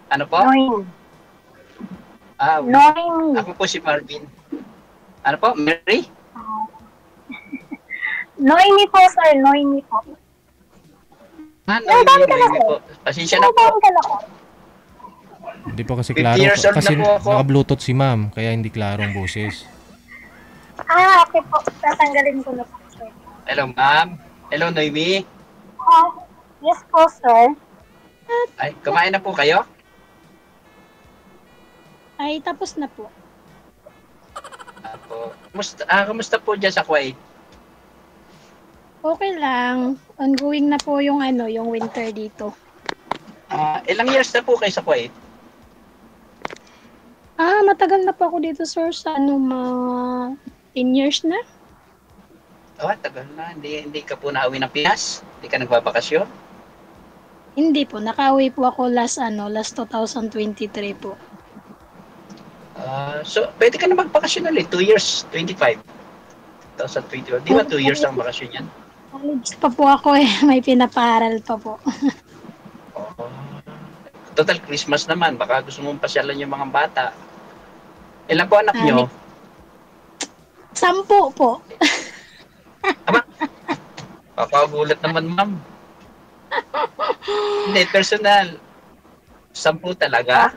Ano po? Noemi. Ah, Noemi. ako po si Marvin. Ano po? Mary? Noemi po, sir. Noemi po. Ah, Ilang taon ka na, Noemi sir? po. Pasensya na Ilang po. taon ka na po? Hindi pa kasi 50 klaro years old na kasi po ako. naka-bluetooth si ma'am kaya hindi klaro ang boses. Okay po. Tatanggalin ko na po, sir. Hello, ma'am. Hello, Noemi. Yes po, sir. Ay, kumain na po kayo? Ay, tapos na po. Apo. Kumusta po dyan sa Kuwait? Okay lang. Ongoing na po yung yung winter dito. Ilang years na po kayo sa Kuwait? Matagal na po ako dito, sir, sa mga 10 years na. Tagal na. Hindi ka po nauwi ng Pinas? Hindi ka nagbabakasyon? Hindi po, nakauwi po ako last 2023 po. So, pwede ka na magbakasyon ulit. 2 years, 25. 2021. Di ba 2 years ang bakasyon yan? College pa po ako eh. May pinapaaral pa po. Total Christmas naman. Baka gusto mong pasyalan yung mga bata. Ilan po anak nyo? 10 po. Papagulat naman, ma'am. Hindi, personal. 10 talaga?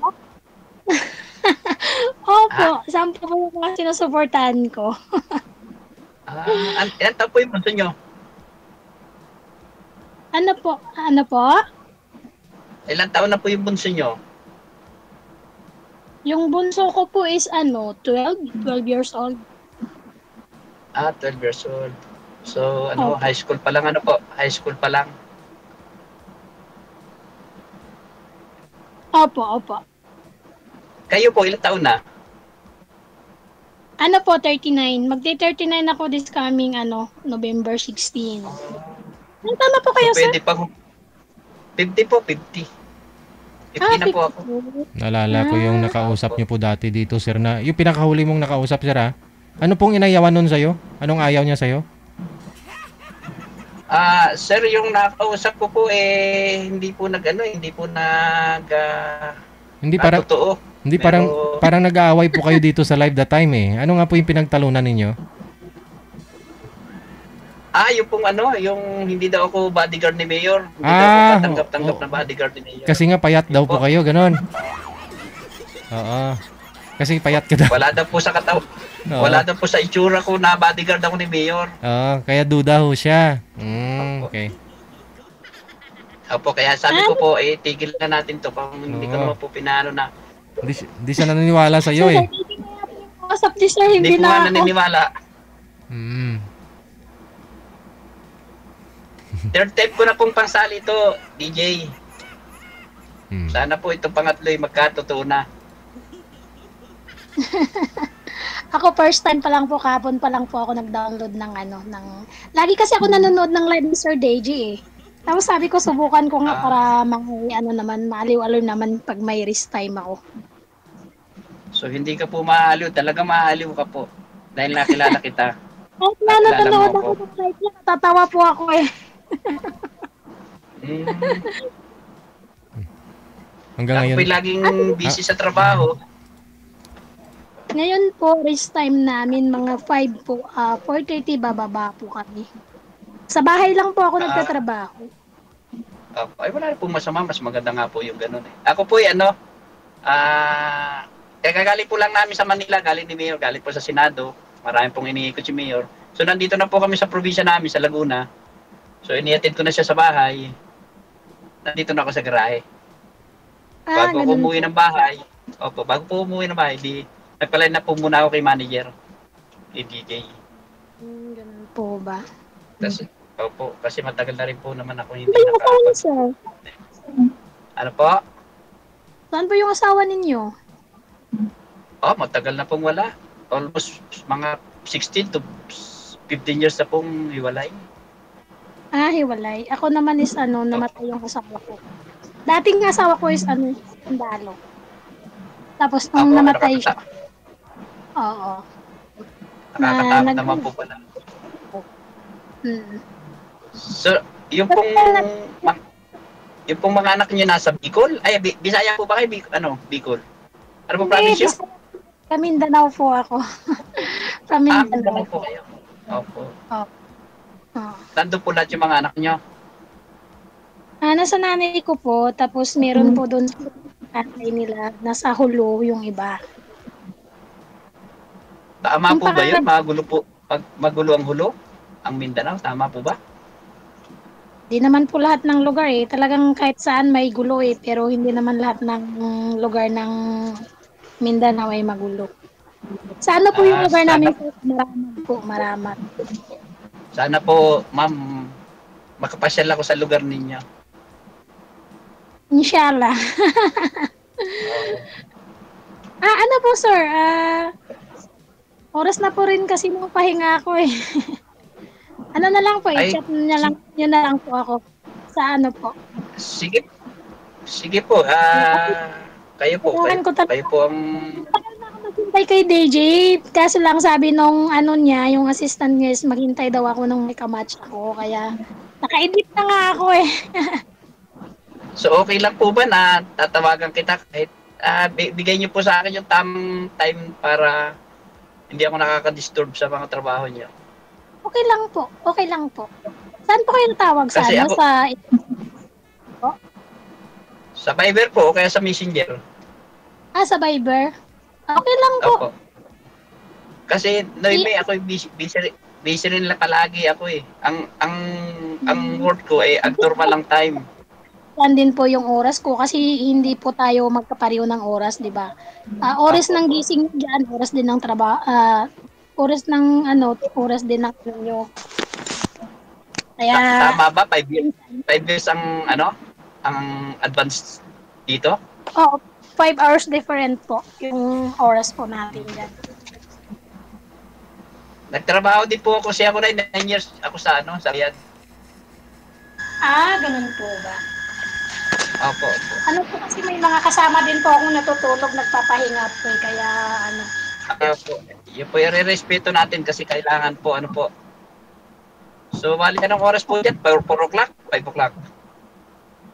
Opo, 10 po yung mga sinusuportahan ko. Ilan taon po yung bunso nyo? Ano po? Ilan taon na po yung bunso nyo? Yung bunso ko po is 12 years old. 12 years old. So, Opo. high school pa lang, high school pa lang. Opo. Kayo po, ilang taon na? 39. Magti-39 ako this coming November 16. Ang tama po kayo, So, sir? pwede pang 50 po, 50. 50 na po ako. 50. Naalala ko yung nakausap niyo po dati dito, sir, na yung pinakahuli mong nakausap, sir, ha? Ano pong inayawan nun sa'yo? Anong ayaw niya sa'yo? Sir, yung nakausap ko po hindi po Hindi parang totoo. hindi Pero- parang nag-aaway po kayo dito sa live that time eh. Ano nga po yung pinagtalunan ninyo? Yung pong yung hindi daw ako bodyguard ni Mayor. Hindi daw ako katanggap-tanggap na bodyguard ni Mayor. Kasi nga payat daw po kayo, ganon. Oo. Kasi payat ka daw. Wala daw po sa katawan. Oo. Wala daw po sa itsura ko na bodyguard ako ni Mayor. Oo, kaya duda ho siya. Okay. Opo, kaya sabi ko po, tigil na natin to. Pang hindi ko Oo. naman po pinano na. Hindi siya naniniwala sa iyo Sir, eh. hindi na yung kausap ni sir, Hindi hindi po nga na ako. naniniwala. Mm. Third time ko na pong pangsali ito, DJ. Sana po itong pangatlo'y magkatotoo na. Ako first time pa lang po, kahapon pa lang po ako nag-download ng lagi kasi ako nanonood ng live ni Sir Deji eh. Tapos sabi ko subukan ko nga para maaliw-aliw naman pag may rest time ako. So hindi ka po maaliw, talaga maaliw ka po. Dahil nakilala kita. Kahit na Nakilala nanonood mo ako ako. ng live niya, natatawa po ako eh. Hanggang Ako ngayon. po'y laging busy sa trabaho. Ngayon po, rest time namin mga 5 po, 4:30 bababa po kami. Sa bahay lang po ako nagtatrabaho. Ay wala pong masama, mas maganda nga po yung ganun eh. Ako po'y kagaling po lang namin sa Manila, galing ni Mayor, galing po sa Senado. Maraming pong iniikot si Mayor. So nandito na po kami sa probinsya namin, sa Laguna. So iniatid ko na siya sa bahay. Nandito na ako sa garahe. Bago ko Ganun umuwi po. ng bahay, bago po umuwi ng bahay, nagpalain na po muna ako kay manager, kay DJ. Ganun po ba? Kasi matagal na rin po naman ako hindi Saan po yung asawa niyo, sir? Ano po? Saan po yung asawa ninyo? Matagal na pong wala. Almost mga 16 to 15 years na pong hiwalay. Hiwalay. Ako naman is namatay yung asawa ko. Dating asawa ko is sundalo. Tapos nung namatay siya. Oo. Nakakatakot naman po pala. Mm. So, yung pong Yung pong mga anak niyo nasa Bicol? Ay, Bisaya po ba kayo? Bicol? Ano po probinsya? Sa Mindanao po ako. Sa Mindanao Mindanao po. po kayo. Opo. Oh. Nandun po lahat yung mga anak niyo? Nasa nanay ko po, tapos meron po doon sa tatay nila, nasa Hulo yung iba. Tama Yung po ba yun? pangalan- Magulo po. Pag magulo ang hulo? Ang Mindanao? Tama po ba? Di naman po lahat ng lugar eh. Talagang kahit saan may gulo eh. Pero hindi naman lahat ng lugar ng Mindanao ay magulo. Sa ano po yung lugar namin? Maramat po, Maramat. Sana po, ma'am, makapasyal ako sa lugar ninyo. Inshallah. Ano po sir? Oras na po rin kasi nung pahinga ako eh. Ano na lang po, Ay. i-chat nyo na lang po ako. Sa ano po. Sige. Sige po. Kayo po. Tutukan ko Kayo po ang... Tagal na ako naghintay kay DJ. Kaso lang sabi nung ano niya, yung assistant niya is maghintay daw ako nung may kamatch ako. Kaya naka-edit na nga ako eh. So okay lang po ba na tatawagan kita kahit bigay niyo po sa akin yung tamang time para hindi ako nakaka-disturb sa mga trabaho niyo. Okay lang po. Okay lang po. Saan po kayo natawag sa Kasi ano? Sa Viber po o kaya sa Messenger. Sa Viber? Okay lang po. Opo. Kasi Noemi, ako busy rin lang palagi ako eh. Ang work ko ay abnormal lang time. Yan din po yung oras ko kasi hindi po tayo magkapareho ng oras, di ba? Oras ng gising diyan, oras din ng trabaho, oras ng oras din ng nyo. Kaya Tama ba? 5 years ang ang advance dito? 5 hours different po yung oras po natin diyan. Nagtrabaho din po ako siya ako na 9 years ako sa sa Riyadh. Ganun po ba? Opo. Ano po kasi may mga kasama din po akong natutulog, nagpapahinga po kaya Po, yun po yung respeto natin kasi kailangan po So, bali anong oras po dyan? 4 o'clock? 5 o'clock?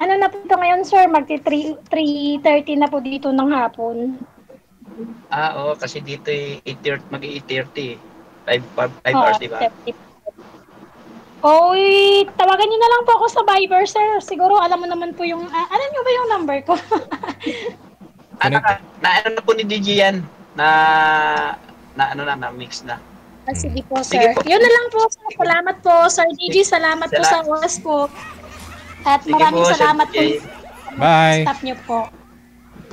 Ano na po ito ngayon, sir? 3:30 na po dito ng hapon. Oo, kasi dito mag-8:30. 5 hours, di ba? Tawagan niyo na lang po ako sa Viber, sir. Siguro alam mo naman po yung, alam niyo ba yung number ko? Na po ni DJ yan? Na mix na. Sige po, Sige sir. po. Yun na lang po, sir. Salamat po, Sir DJ. Salamat po sa oras po. At Sige maraming po, salamat po. Sir DJ. Bye. Staff niyo po.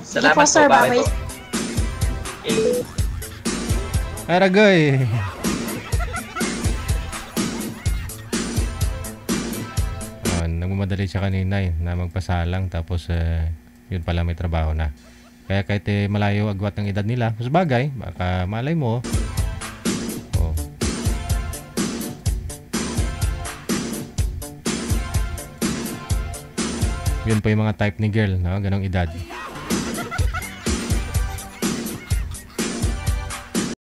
Salamat po, sir. po. Bye Bye-bye. po. Aragoy. Nagmamadali siya kanina na magpasalang tapos yun pala may trabaho na. Kaya kahit malayo agwat ng edad nila, mas bagay, baka malay mo. Yun po yung mga type ni girl, no? Ganong edad.